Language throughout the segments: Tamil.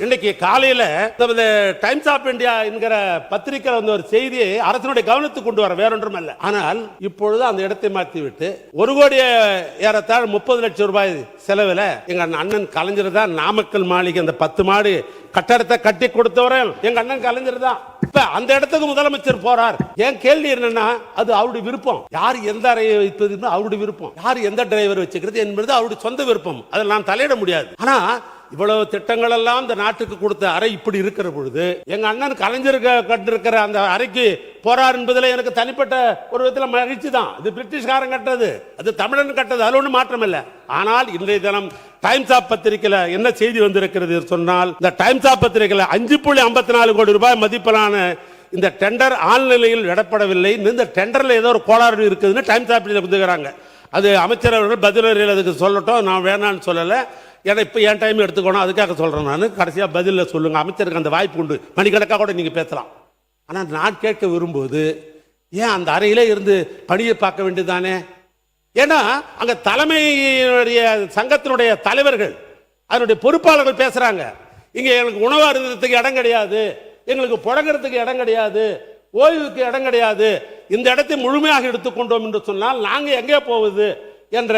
இன்னைக்கு காலையில டைம்ஸ் ஆஃப் இந்தியா என்கிற பத்திரிகையில் வந்து ஒரு செய்தியை அரசனுடைய கவனத்துக்கு கொண்டு வர வேறொன்றும் அல்ல. ஆனால் இப்பொழுது அந்த இடத்தை மாற்றி விட்டு 1 கோடி ஏறத்தாழ 30 லட்சம் ரூபாய் செலவில் எங்க அண்ணன் கலைஞர் தான் நாமக்கல் மாளிகை அந்த 10 மாடி கட்டடத்தை கட்டி கொடுத்தவரை எங்க அண்ணன் கலைஞர் தான். இப்ப அந்த இடத்துக்கு முதலமைச்சர் போறார். என் கேள்வி என்னன்னா, அது அவருடைய விருப்பம். யார் எந்த அறையை வைப்பது அவருடைய விருப்பம், யார் எந்த டிரைவர் வச்சுக்கிறது என்பது அவருடைய சொந்த விருப்பம். அதில் நான் தலையிட முடியாது. ஆனா இவ்வளவு திட்டங்கள் எல்லாம் இந்த நாட்டுக்கு கொடுத்த அறை இப்படி இருக்கிற பொழுது எங்க அண்ணன் கலைஞர் கட்டிருக்கிற அந்த அறைக்கு போறார் என்பதில் எனக்கு தனிப்பட்ட ஒரு விதத்தில் மகிழ்ச்சி தான். இது பிரிட்டிஷ்காரன் கட்டது, அது தமிழன் கட்டது, அது ஒன்றும் மாற்றம் இல்லை. ஆனால் இன்றைய தினம் டைம்ஸ் ஆஃப் பத்திரிகையில் என்ன செய்தி வந்திருக்கிறது சொன்னால், இந்த டைம்ஸ் ஆஃப் பத்திரிகையில் 5.54 கோடி ரூபாய் மதிப்பிலான இந்த டெண்டர் ஆழ்நிலையில் விடப்படவில்லை. இந்த டெண்டர்ல ஏதோ ஒரு கோளாறு இருக்குதுன்னு டைம்ஸ் ஆஃப் வந்துக்கிறாங்க. அது அமைச்சர் அவர்கள் பதில் அதுக்கு சொல்லட்டும், நான் வேணான்னு சொல்லலை. ஏன்னா இப்போ என் டைம் எடுத்துக்கணும், அதுக்காக சொல்கிறேன். நான் கடைசியாக பதிலில் சொல்லுங்கள். அமைச்சருக்கு அந்த வாய்ப்பு உண்டு, மணிக்கணக்காக கூட நீங்கள் பேசலாம். ஆனால் நான் கேட்க விரும்புவது, ஏன் அந்த அறையிலே இருந்து பணியை பார்க்க வேண்டியதானே? ஏன்னா அங்கே தலைமையுடைய சங்கத்தினுடைய தலைவர்கள் அதனுடைய பொறுப்பாளர்கள் பேசுகிறாங்க. இங்கே எங்களுக்கு உணவு அருந்தத்துக்கு இடம் கிடையாது, எங்களுக்கு புழங்குறதுக்கு இடம் கிடையாது, ஓய்வுக்கு இடம் கிடையாது, இந்த இடத்தை முழுமையாக எடுத்துக்கொண்டோம் என்று சொன்னால் நாங்கள் எங்கே போவது என்ற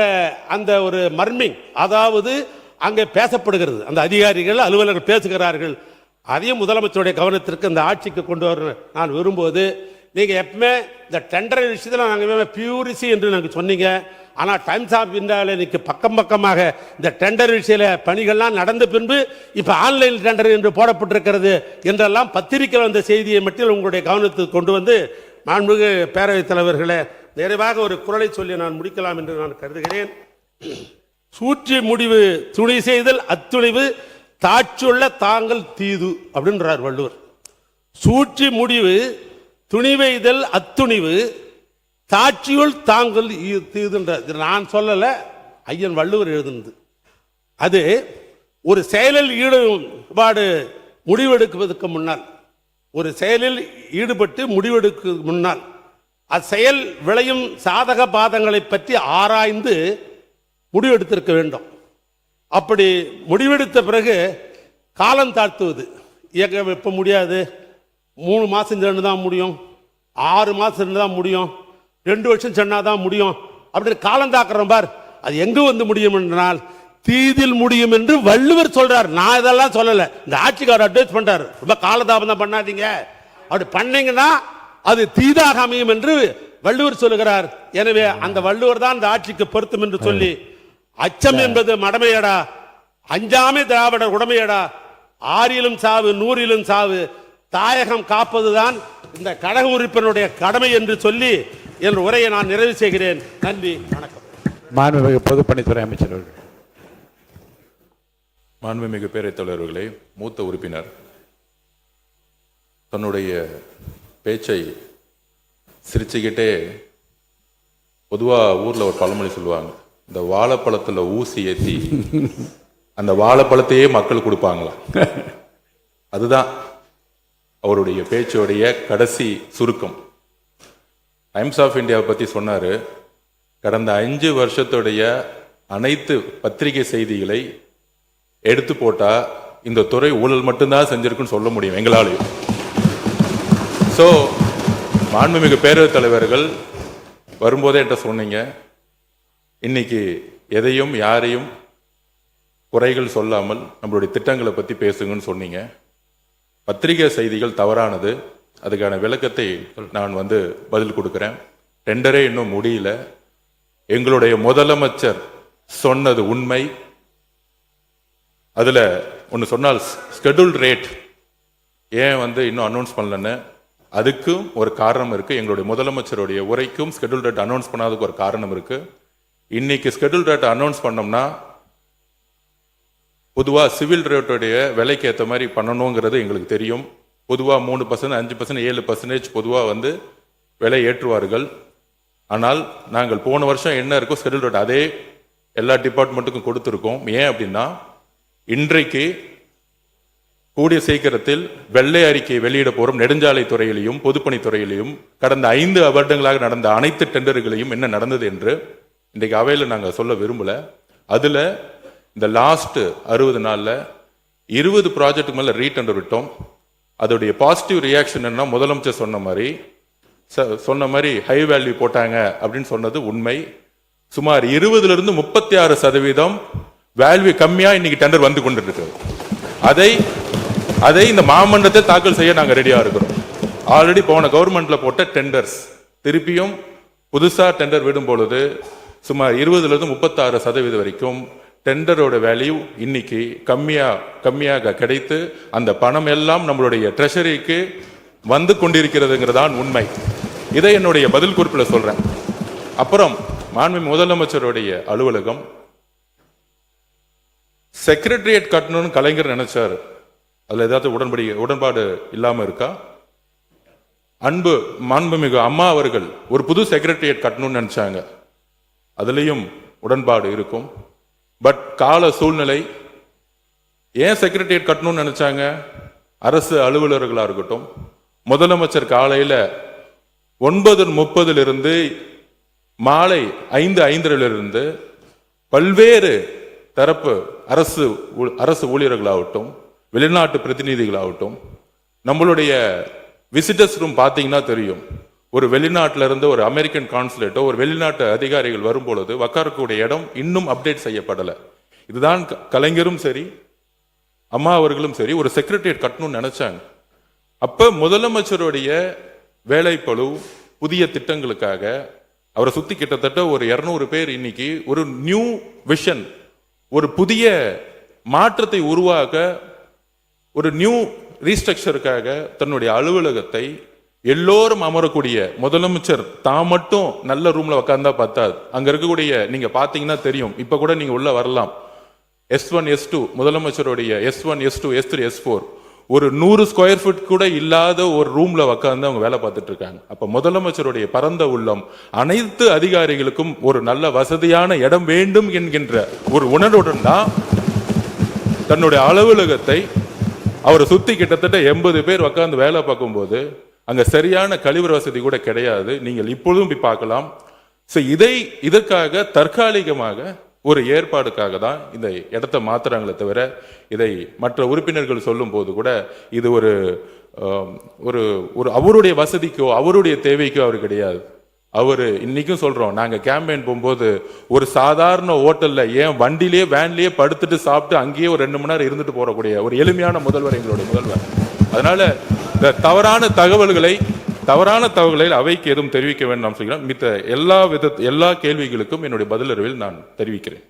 அந்த ஒரு மர்மிங், அதாவது அங்கே பேசப்படுகிறது. அந்த அதிகாரிகள் அலுவலர்கள் பேசுகிறார்கள். அதையும் முதலமைச்சருடைய கவனத்திற்கு இந்த ஆட்சிக்கு கொண்டு வர நான் விரும்புவது, நீங்கள் எப்பவுமே இந்த டெண்டர் விஷயத்தில் நாங்கள் பியூரிசி என்று நாங்கள் சொன்னீங்க. ஆனால் டைம்ஸ் ஆஃப் இந்தியாவில் இன்னைக்கு பக்கம் பக்கமாக இந்த டெண்டர் விஷய பணிகள்லாம் நடந்த பின்பு இப்போ ஆன்லைன் டெண்டர் என்று போடப்பட்டிருக்கிறது என்றெல்லாம் பத்திரிகை வந்த செய்தியை மட்டும் உங்களுடைய கவனத்துக்கு கொண்டு வந்து, மாண்புமிகு பேரவைத் தலைவர்களே, நிறைவாக ஒரு குறளை சொல்லி நான் முடிக்கலாம் என்று நான் கருதுகிறேன். சூற்றி முடிவு துணி செய்தல் அத்துணிவு, தாட்சியுள்ள தாங்கள் தீது அப்படின்றார் வள்ளுவர். சூற்றி முடிவு துணிவைதல் அத்துணிவு, தாட்சியுள் தாங்கள் தீதுன்றார். நான் சொல்லலை, ஐயன் வள்ளுவர் எழுதுனது. அது ஒரு செயலில் ஈடுபாடு முடிவெடுக்குவதற்கு முன்னால், ஒரு செயலில் ஈடுபட்டு முடிவெடுக்கு முன்னால் அச்செயல் விளையும் சாதக பாதங்களை பற்றி ஆராய்ந்து முடிவெடுத்திருக்க வேண்டும். அப்படி முடிவெடுத்த பிறகு காலம் தாழ்த்துவது, இயக்க வைப்ப முடியாது, 3 மாதம் சென்று தான் முடியும், 6 மாதம் சென்று தான் முடியும், 2 வருஷம் சென்னா தான் முடியும் அப்படின்னு காலம் தாக்குறோம் பார். அது எங்கு வந்து முடியும் என்றால் தீதில் முடியும் என்று வள்ளுவர் சொல்றார். நான் இதெல்லாம் சொல்லலை, இந்த ஆட்சிக்காரர் அட்வைஸ் பண்றாரு, ரொம்ப காலதாபம் தான் பண்ணாதீங்க, அப்படி பண்ணீங்கன்னா அது தீதாக அமையும் என்று வள்ளுவர் சொல்லுகிறார். எனவே அந்த வள்ளுவர் தான் இந்த ஆட்சிக்கு பொருத்தம் என்று சொல்லி, அச்சம் என்பது மடமையடா, அஞ்சாமை திராவிடர் உடமையடா, 6லும் சாவு 100லும் சாவு, தாயகம் காப்பதுதான் இந்த கழக உறுப்பினருடைய கடமை என்று சொல்லி என் உரையை நான் நிறைவு செய்கிறேன். நன்றி, வணக்கம். மாண்புமிகு பொதுப்பணித்துறை அமைச்சர் அவர்கள். மாண்புமிகு பேரவைத் தலைவர்களே, மூத்த உறுப்பினர் தன்னுடைய பேச்சை சிரிச்சுக்கிட்டே, பொதுவாக ஊரில் ஒரு பழமொழி சொல்லுவாங்க, இந்த வாழைப்பழத்தில் ஊசி ஏற்றி அந்த வாழைப்பழத்தையே மக்கள் கொடுப்பாங்களாம். அதுதான் அவருடைய பேச்சோடைய கடைசி சுருக்கம். டைம்ஸ் ஆஃப் இந்தியாவை பற்றி சொன்னார். கடந்த 5 வருஷத்துடைய அனைத்து பத்திரிகை செய்திகளை எடுத்து போட்டால் இந்த துறை ஊழல் மட்டும்தான் செஞ்சிருக்குன்னு சொல்ல முடியும் எங்களாலையும். ஸோ மாண்புமிகு பேரவைத் தலைவர்கள் வரும்போதே என்கிட்ட சொன்னீங்க, இன்னைக்கு எதையும் யாரையும் குறைகள் சொல்லாமல் நம்மளுடைய திட்டங்களை பற்றி பேசுங்கன்னு சொன்னீங்க. பத்திரிகை செய்திகள் தவறானது, அதுக்கான விளக்கத்தை நான் பதில் கொடுக்குறேன். டெண்டரே இன்னும் முடியல, எங்களுடைய முதலமைச்சர் சொன்னது உண்மை. அதில் ஒன்று சொன்னால், ஸ்கெடியூல்ட் ரேட் ஏன் இன்னும் அனௌன்ஸ் பண்ணலன்னு, அதுக்கும் ஒரு காரணம் இருக்கு. எங்களுடைய முதலமைச்சருடைய உரைக்கும் ஸ்கெடியூல் ரேட் அனௌன்ஸ் பண்ணாததுக்கு ஒரு காரணம் இருக்கு. இன்னைக்கு ஸ்கெடியூல் ரேட் அனௌன்ஸ் பண்ணோம்னா பொதுவாக சிவில் ரேட்டுடைய விலைக்கு ஏற்ற மாதிரி பண்ணணுங்கிறது எங்களுக்கு தெரியும். பொதுவாக 3%, 5%, 7% பொதுவாக விலை ஏற்றுவார்கள். ஆனால் நாங்கள் போன வருஷம் என்ன இருக்கோ ஸ்கெடியூல் ரேட் அதே எல்லா டிபார்ட்மெண்ட்டுக்கும் கொடுத்துருக்கோம். ஏன் அப்படின்னா, இன்றைக்கு கூடிய சீக்கிரத்தில் வெள்ளை அறிக்கை வெளியிட போறோம். நெடுஞ்சாலை துறையிலையும் பொதுப்பணித்துறையிலையும் கடந்த 5 வருடங்களாக நடந்த அனைத்து டெண்டர்களையும் என்ன நடந்தது என்று இன்றைக்கு அவையில் நாங்கள் சொல்ல விரும்பல. அதுல இந்த லாஸ்ட் 60 நாள்ல 20 ப்ராஜெக்ட்டுக்கு மேல ரீடெண்டர் விட்டோம். அதோடைய பாசிட்டிவ் ரியாக்ஷன் என்ன, முதலமைச்சர் சொன்ன மாதிரி ஹை வேல்யூ போட்டாங்க அப்படின்னு சொன்னது உண்மை. சுமார் 20% 36% வேல்யூ கம்மியா இன்னைக்கு டெண்டர் வந்து கொண்டிருக்கு. அதை இந்த மாமன்றத்தை தாக்கல் செய்ய நாங்க ரெடியா இருக்கிறோம். ஆல்ரெடி போன கவர்மெண்ட்ல போட்ட டெண்டர்ஸ் திருப்பியும் புதுசா டெண்டர் விடும் பொழுது சுமார் 20% வரைக்கும் டெண்டரோட வேல்யூ இன்னைக்கு கம்மியாக கிடைத்து அந்த பணம் எல்லாம் நம்மளுடைய ட்ரெஷரிக்கு வந்து கொண்டிருக்கிறதுங்கிறதான் உண்மை. இதை என்னுடைய பதில் குறிப்பில் சொல்றேன். அப்புறம் மாண்புமிகு முதலமைச்சருடைய அலுவலகம் செக்ரட்டரியேட் கட்டணும்னு கலைஞர் நினைச்சாரு. அதுல ஏதாவது உடன்பாடு இல்லாம இருக்கா? மாண்புமிகு அம்மா அவர்கள் ஒரு புது செக்ரட்டரியேட் கட்டணும்னு நினைச்சாங்க, அதுலயும் உடன்பாடு இருக்கும். பட் கால சூழ்நிலை ஏன் செக்ரட்டரியேட் கட்டணும்னு நினைச்சாங்க? அரசு அலுவலர்களா இருக்கட்டும், முதலமைச்சர் காலையில 9:30 மாலை 5:05 பல்வேறு தரப்பு அரசு ஊழியர்களாகட்டும், வெளிநாட்டு பிரதிநிதிகளாகட்டும், நம்மளுடைய விசிட்டர்ஸ் ரூம் பார்த்தீங்கன்னா தெரியும். ஒரு வெளிநாட்டில இருந்து ஒரு அமெரிக்கன் கான்சுலேட்டோ ஒரு வெளிநாட்டு அதிகாரிகள் வரும்பொழுது உட்காரக்கூடிய இடம் இன்னும் அப்டேட் செய்யப்படலை. இதுதான் கலைஞரும் சரி அம்மா அவர்களும் சரி ஒரு செக்ரட்டரியேட் கட்டணும்னு நினைச்சாங்க. அப்ப முதலமைச்சருடைய வேலைப்பளு புதிய திட்டங்களுக்காக அவரை சுத்தி கிட்டத்தட்ட ஒரு 200 பேர் இன்னைக்கு ஒரு நியூ விஷன், ஒரு புதிய மாற்றத்தை உருவாக்க, ஒரு நியூ ரீஸ்ட்ரக்சருக்காக தன்னுடைய அலுவலகத்தை எல்லோரும் அமரக்கூடிய, முதலமைச்சர் தான் மட்டும் நல்ல ரூம்ல உட்கார்ந்தா பார்த்தாது, அங்க இருக்கக்கூடிய நீங்க பாத்தீங்கன்னா தெரியும், இப்ப கூட நீங்க உள்ள வரலாம். S1 S2 முதலமைச்சருடைய S1 S2 S3 S4 ஒரு 100 ஸ்கொயர் ஃபீட் கூட இல்லாத ஒரு ரூம்ல உட்கார்ந்து அவங்க வேலை பார்த்துட்டு இருக்காங்க. அப்ப முதலமைச்சருடைய பரந்த உள்ளம் அனைத்து அதிகாரிகளுக்கும் ஒரு நல்ல வசதியான இடம் வேண்டும் என்கின்ற ஒரு உணர்வுடன் தான் தன்னுடைய அலுவலகத்தை அவரை சுத்தி கிட்டத்தட்ட 80 பேர் உட்கார்ந்து வேலை பார்க்கும்போது அங்க சரியான கழிவறை வசதி கூட கிடையாது. நீங்கள் இப்பொழுதும் போய் பார்க்கலாம். இதற்காக தற்காலிகமாக ஒரு ஏற்பாடுக்காக தான் இந்த இடத்தை மாத்துறாங்களே தவிர, இதை மற்ற உறுப்பினர்கள் சொல்லும் போது கூட இது ஒரு ஒரு அவருடைய வசதிக்கோ அவருடைய தேவைக்கோ அவர் கிடையாது. அவரு இன்னைக்கும் சொல்றோம், நாங்க கேம்பெயின் போகும்போது ஒரு சாதாரண ஹோட்டல்ல ஏன் வண்டிலேயே வேன்லயே படுத்துட்டு சாப்பிட்டு அங்கேயே ஒரு 2 மணி நேரம் இருந்துட்டு போறக்கூடிய ஒரு எளிமையான முதல்வர் எங்களுடைய முதல்வர். அதனால இந்த தவறான தகவல்களை அவைக்கு எதுவும் தெரிவிக்க வேண்டும் நாம் சொல்கிறோம். மித்த எல்லா கேள்விகளுக்கும் என்னுடைய பதிலறிவில் நான் தெரிவிக்கிறேன்.